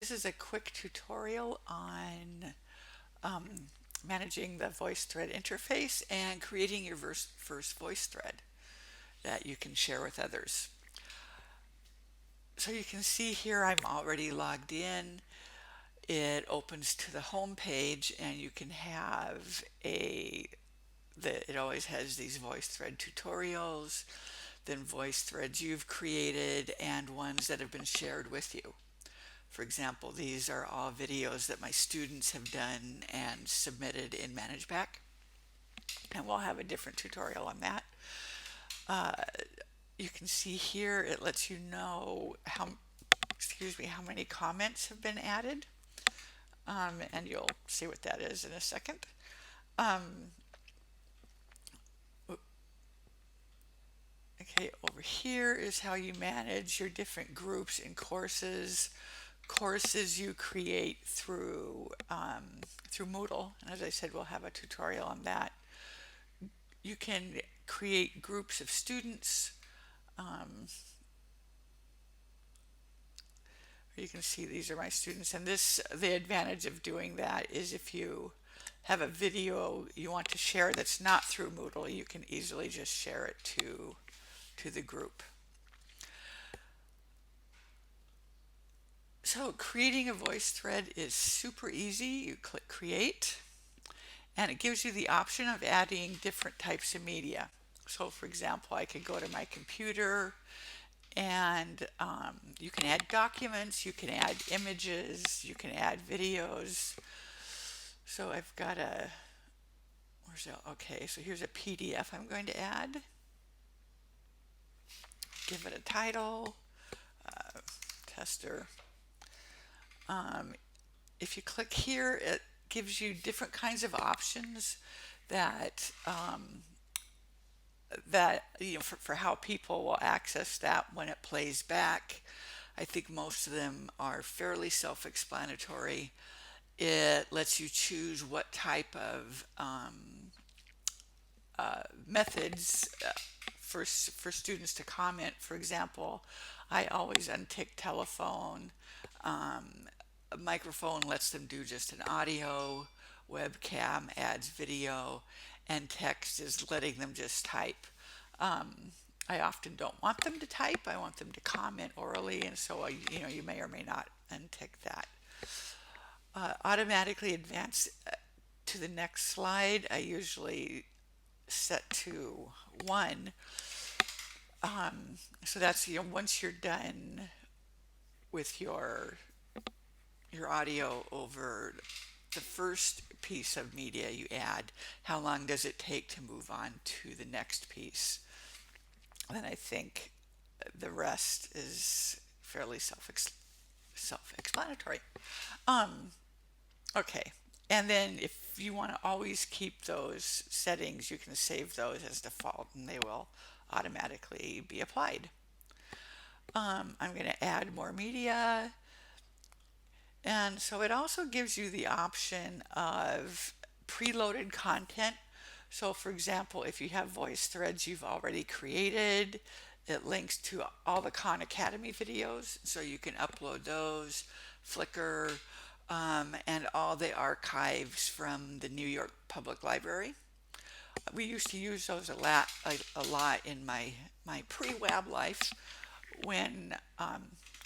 This is a quick tutorial on um, managing the VoiceThread interface and creating your first VoiceThread that you can share with others. So you can see here I'm already logged in. It opens to the home page and you can have it always has these VoiceThread tutorials, then VoiceThreads you've created, and ones that have been shared with you. For example, these are all videos that my students have done and submitted in ManageBack, and we'll have a different tutorial on that. Uh, you can see here it lets you know how many comments have been added, and you'll see what that is in a second. Um, okay, over here is how you manage your different groups and courses you create through Moodle. And as I said, we'll have a tutorial on that. You can create groups of students. Um, you can see these are my students, and the advantage of doing that is if you have a video you want to share that's not through Moodle, you can easily just share it to the group. So creating a voice thread is super easy. You click create and it gives you the option of adding different types of media. So for example, I could go to my computer and you can add documents, you can add images, you can add videos. So I've got okay, so here's a PDF I'm going to add. Give it a title, tester. Um, if you click here, it gives you different kinds of options that for how people will access that when it plays back. I think most of them are fairly self-explanatory. It lets you choose what type of methods for students to comment. For example, I always untick telephone. A microphone lets them do just an audio. Webcam adds video, and text is letting them just type. I often don't want them to type. I want them to comment orally, and so you may or may not untick that. Automatically advance to the next slide. I usually set to 1. So that's once you're done with your audio over the first piece of media you add, how long does it take to move on to the next piece? Then I think the rest is fairly self-explanatory. Um, okay, and then if you want to always keep those settings, you can save those as default, and they will automatically be applied. I'm going to add more media. And so it also gives you the option of preloaded content. So for example, if you have voice threads you've already created, it links to all the Khan Academy videos, so you can upload those, Flickr, and all the archives from the New York Public Library. We used to use those a lot in my pre-web life when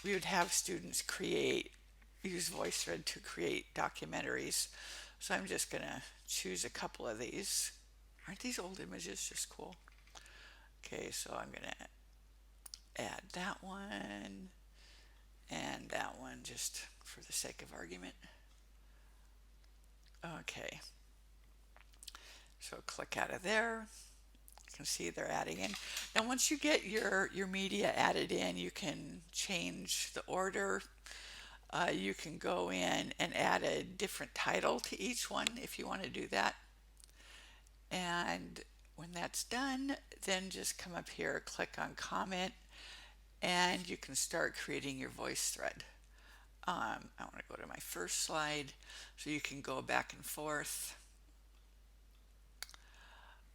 we would have students use VoiceThread to create documentaries. So I'm just going to choose a couple of these. Aren't these old images just cool? Okay, so I'm going to add that one and that one just for the sake of argument. Okay, so click out of there. You can see they're adding in. Now once you get your media added in, you can change the order. You can go in and add a different title to each one if you want to do that. And when that's done, then just come up here, click on comment, and you can start creating your voice thread. I want to go to my first slide so you can go back and forth.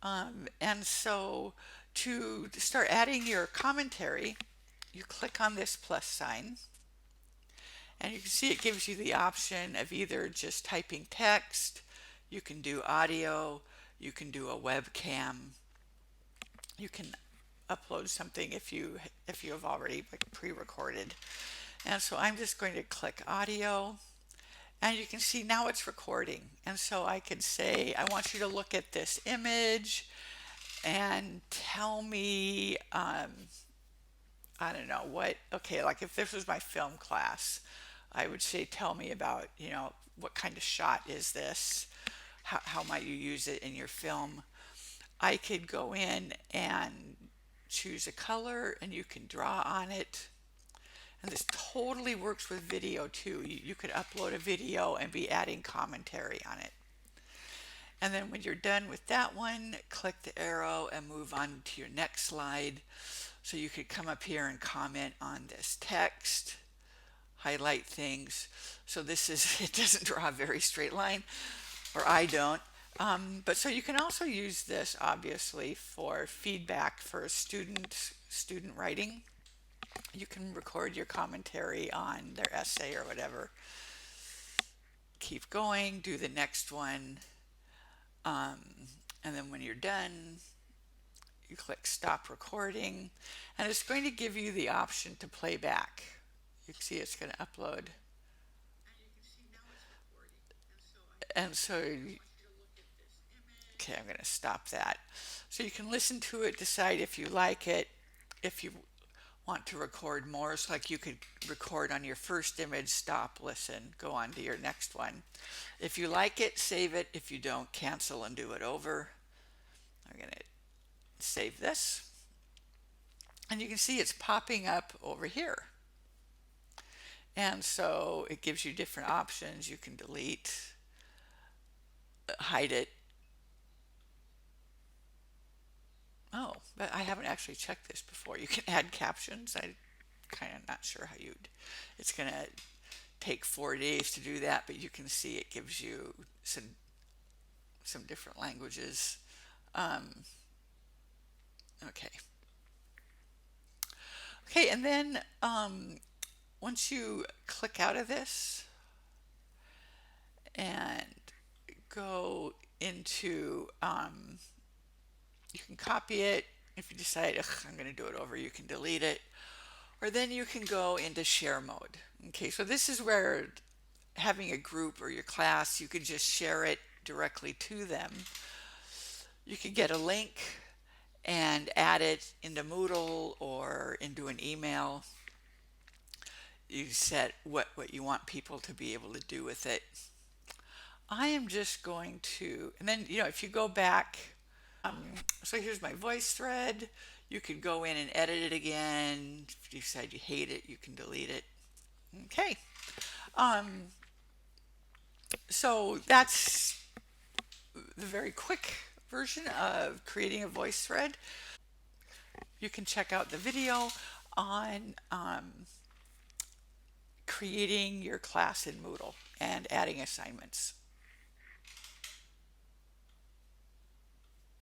And so to start adding your commentary, you click on this plus sign, And you can see it gives you the option of either just typing text, you can do audio, you can do a webcam, you can upload something if you have already like pre-recorded. And so I'm just going to click audio, and you can see now it's recording. And so I could say, I want you to look at this image and tell me, I don't know what, okay, like if this was my film class, I would say, tell me about, what kind of shot is this? How might you use it in your film? I could go in and choose a color and you can draw on it. And this totally works with video too. You could upload a video and be adding commentary on it. And then when you're done with that one, click the arrow and move on to your next slide. So you could come up here and comment on this text, highlight things. So this is, it doesn't draw a very straight line, or I don't. But so you can also use this obviously for feedback for student writing. You can record your commentary on their essay or whatever. Keep going, do the next one. And then when you're done, you click stop recording, and it's going to give you the option to play back. You can see it's going to upload. And so, okay, I'm going to stop that. So you can listen to it, decide if you like it, if you want to record more. So like you could record on your first image, stop, listen, go on to your next one. If you like it, save it. If you don't, cancel and do it over. I'm going to save this. And you can see it's popping up over here. And so it gives you different options. You can delete, hide it. Oh, but I haven't actually checked this before. You can add captions. I'm kind of not sure how you'd. It's going to take 4 days to do that, but you can see it gives you some different languages. Okay. Okay, and then once you click out of this and go into, you can copy it. If you decide, I'm going to do it over, you can delete it. Or then you can go into share mode. Okay, so this is where having a group or your class, you could just share it directly to them. You could get a link and add it into Moodle or into an email. You set what you want people to be able to do with it. I am just going to, and then, if you go back, so here's my VoiceThread. You could go in and edit it again. If you decide you hate it, you can delete it. Okay. So that's the very quick version of creating a VoiceThread. You can check out the video on creating your class in Moodle and adding assignments.